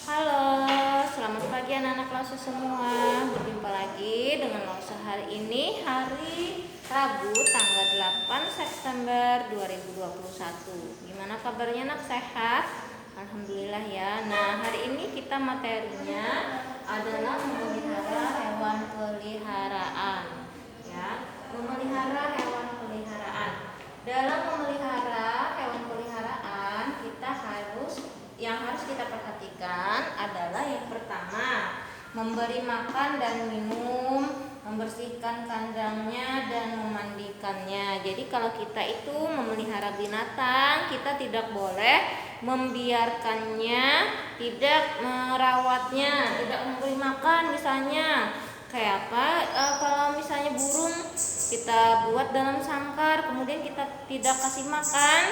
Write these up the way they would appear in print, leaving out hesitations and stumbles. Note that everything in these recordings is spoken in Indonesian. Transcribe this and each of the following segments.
Halo, selamat pagi anak-anak Lausa semua. Berjumpa lagi dengan Lausa hari ini, hari Rabu tanggal 8 September 2021. Gimana kabarnya nak, sehat? Alhamdulillah ya. Nah, hari ini kita materinya adalah memelihara hewan peliharaan. Ya, memelihara hewan peliharaan. Dalam memelihara hewan peliharaan, yang harus kita perhatikan adalah yang pertama, memberi makan dan minum, membersihkan kandangnya dan memandikannya. Jadi kalau kita itu memelihara binatang, kita tidak boleh membiarkannya, tidak merawatnya, tidak memberi makan misalnya. Kayak apa? Kalau misalnya burung kita buat dalam sangkar, kemudian kita tidak kasih makan,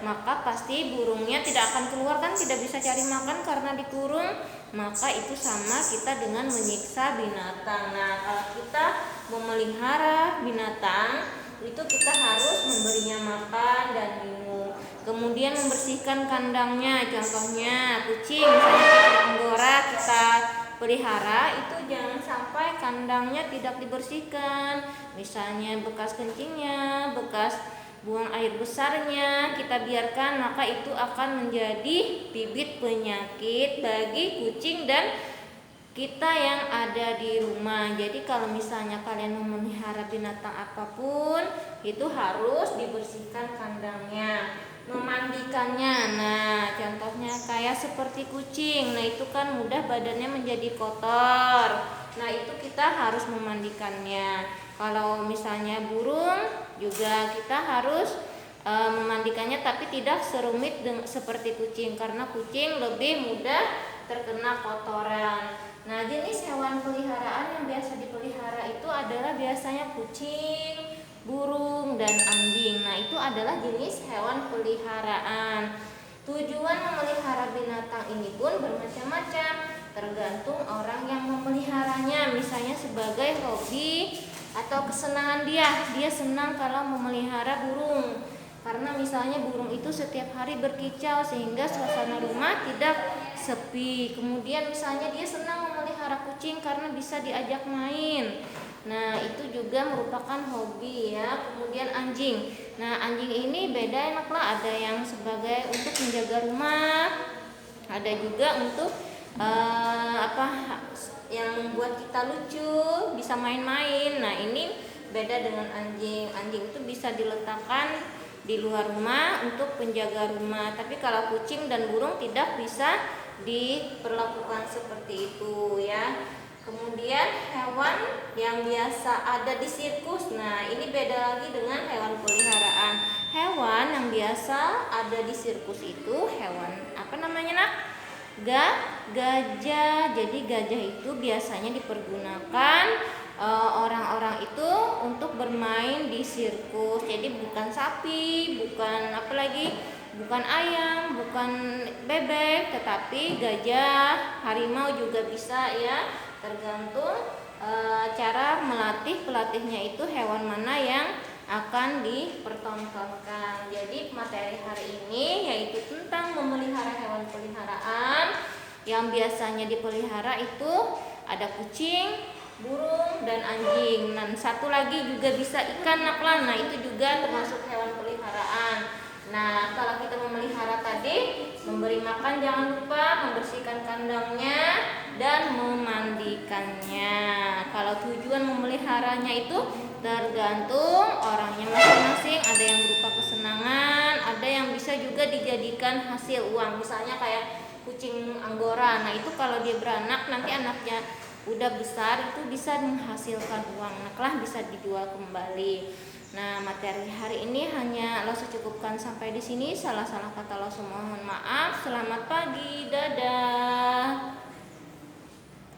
maka pasti burungnya tidak akan keluar, kan tidak bisa cari makan karena dikurung. Maka itu sama kita dengan menyiksa binatang. Nah, kalau kita memelihara binatang, itu kita harus memberinya makan dan minum, kemudian membersihkan kandangnya. Contohnya kucing, misalnya kucing anggora kita pelihara, itu jangan sampai kandangnya tidak dibersihkan. Misalnya bekas kencingnya, bekas buang air besarnya kita biarkan, maka itu akan menjadi bibit penyakit bagi kucing dan kita yang ada di rumah. Jadi kalau misalnya kalian memelihara binatang apapun, itu harus dibersihkan kandangnya, memandikannya. Nah, contohnya kayak seperti kucing, nah itu kan mudah badannya menjadi kotor. Nah, itu kita harus memandikannya. Kalau misalnya burung juga kita harus memandikannya, tapi tidak serumit seperti kucing, karena kucing lebih mudah terkena kotoran. Nah, jenis hewan peliharaan yang biasa dipelihara itu adalah biasanya kucing, burung, dan anjing. Nah, itu adalah jenis hewan peliharaan. Tujuan memelihara binatang ini pun bermacam-macam, tergantung orang yang memeliharanya. Misalnya sebagai hobi atau kesenangan dia senang kalau memelihara burung, karena misalnya burung itu setiap hari berkicau sehingga suasana rumah tidak sepi. Kemudian misalnya dia senang memelihara kucing karena bisa diajak main. Nah, itu juga merupakan hobi ya. Kemudian anjing. Nah, anjing ini beda enaklah, ada yang sebagai untuk menjaga rumah, ada juga untuk yang membuat kita lucu, bisa main-main. Nah, ini beda dengan anjing. Anjing itu bisa diletakkan di luar rumah untuk penjaga rumah, tapi kalau kucing dan burung tidak bisa diperlakukan seperti itu ya. Kemudian hewan yang biasa ada di sirkus. Nah, ini beda lagi dengan hewan peliharaan. Hewan yang biasa ada di sirkus itu hewan apa namanya nak? Gajah. Jadi gajah itu biasanya dipergunakan orang-orang itu untuk bermain di sirkus. Jadi bukan sapi, bukan bukan ayam, bukan bebek, tetapi gajah, harimau juga bisa ya. Tergantung cara melatih pelatihnya itu hewan mana yang akan dipertontonkan. Jadi materi hari ini yaitu tentang memelihara hewan peliharaan. Yang biasanya dipelihara itu ada kucing, burung, dan anjing. Dan satu lagi juga bisa ikan naklah. Nah, itu juga termasuk hewan peliharaan. Nah, kalau kita memelihara tadi, memberi makan jangan lupa, membersihkan kandangnya dan memandikannya. Kalau tujuan memeliharanya itu tergantung orangnya masing-masing. Ada yang berupa kesenangan, ada yang bisa juga dijadikan hasil uang. Misalnya kayak kucing anggora. Nah, itu kalau dia beranak, nanti anaknya udah besar itu bisa menghasilkan uang. Nah, bisa dijual kembali. Nah, materi hari ini hanya Lausa cukupkan sampai di sini. Salah-salah kata Lausa mohon maaf. Selamat pagi, dadah.